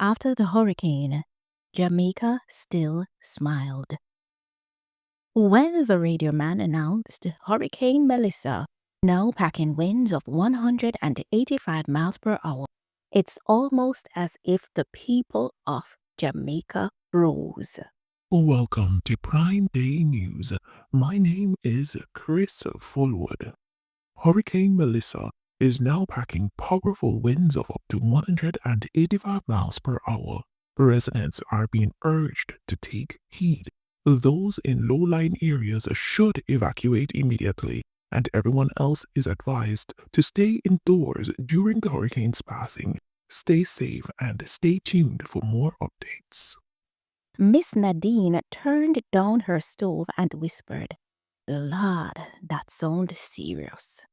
After the hurricane, Jamaica still smiled. When the radio man announced Hurricane Melissa, now packing winds of 185 miles per hour, it's almost as if the people of Jamaica rose. Welcome to Prime Day News. My name is Chris Fullwood. Hurricane Melissa is now packing powerful winds of up to 185 miles per hour. Residents are being urged to take heed. Those in low-lying areas should evacuate immediately, and everyone else is advised to stay indoors during the hurricane's passing. Stay safe and stay tuned for more updates. Miss Nadine turned down her stove and whispered, "Lord, that sounds serious."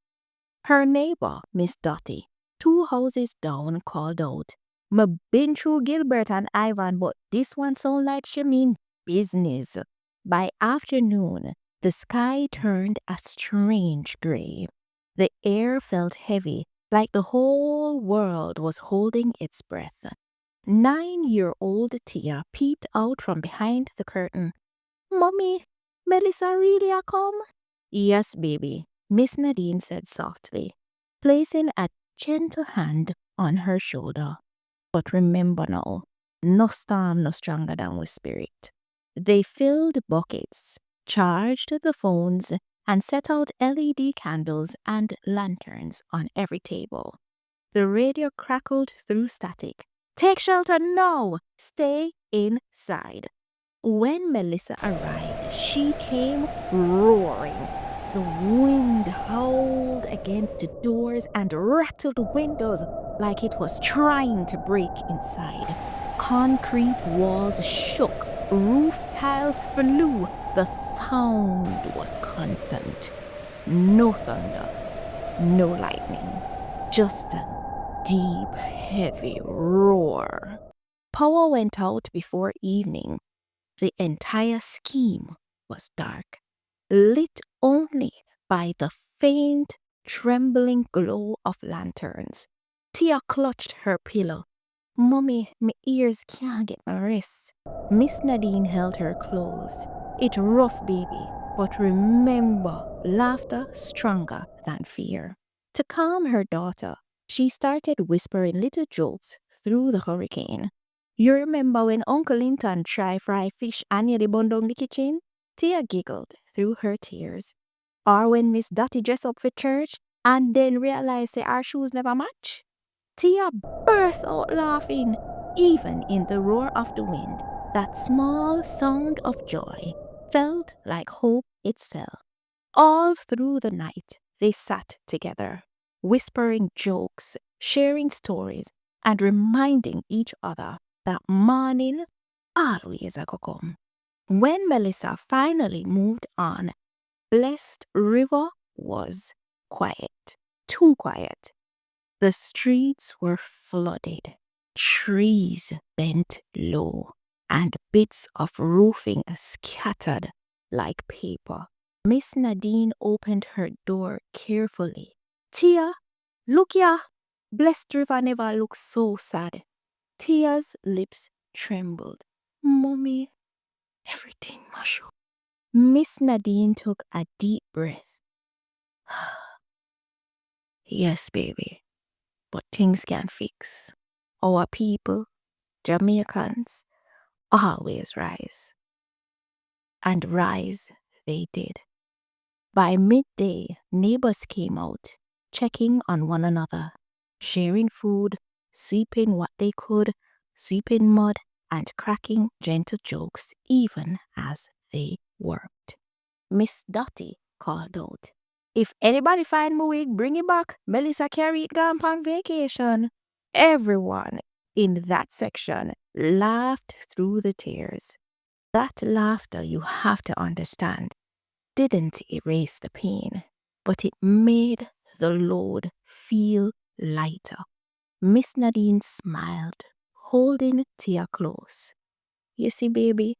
Her neighbor, Miss Dotty, 2 houses down, called out, "Me been through Gilbert and Ivan, but this one sound like she mean business." By afternoon, the sky turned a strange gray. The air felt heavy, like the whole world was holding its breath. 9-year-old Tia peeped out from behind the curtain. "Mommy, Melissa really a come?" "Yes, baby," Miss Nadine said softly, placing a gentle hand on her shoulder. "But remember now, no storm no stronger than we spirit." They filled buckets, charged the phones, and set out LED candles and lanterns on every table. The radio crackled through static. "Take shelter now! Stay inside." When Melissa arrived, she came roaring. The wind howled against the doors and rattled windows like it was trying to break inside. Concrete walls shook, roof tiles flew. The sound was constant. No thunder, no lightning, just a deep, heavy roar. Power went out before evening. The entire scheme was dark, lit only by the faint, trembling glow of lanterns. Tia clutched her pillow. "Mommy, my ears can't get my rest." Miss Nadine held her close. "It's rough, baby, but remember, laughter stronger than fear." To calm her daughter, she started whispering little jokes through the hurricane. "You remember when Uncle Linton tried fry fish and nearly burned down the kitchen?" Tia giggled through her tears. "Or when Miss Dotty dressed up for church and then realized that our shoes never match?" Tia burst out laughing. Even in the roar of the wind, that small sound of joy felt like hope itself. All through the night, they sat together, whispering jokes, sharing stories, and reminding each other that morning always a go come. When Melissa finally moved on, Blessed River was quiet, too quiet. The streets were flooded, trees bent low, and bits of roofing scattered like paper. Miss Nadine opened her door carefully. "Tia, look ya! Blessed River never looks so sad." Tia's lips trembled. "Mommy, everything mush up." Miss Nadine took a deep breath. "Yes, baby, but things can fix. Our people, Jamaicans, always rise." And rise they did. By midday, neighbors came out, checking on one another, sharing food, sweeping what they could, sweeping mud, and cracking gentle jokes even as they worked. Miss Dotty called out, "If anybody find my wig, bring it back. Melissa carry it gone on vacation." Everyone in that section laughed through the tears. That laughter, you have to understand, didn't erase the pain, but it made the load feel lighter. Miss Nadine smiled, holding Tia close. "You see, baby,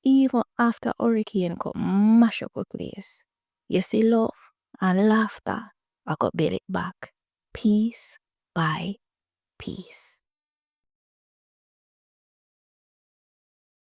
even after hurricane come mash up a place, you see love and laughter, I got build it back, piece by piece."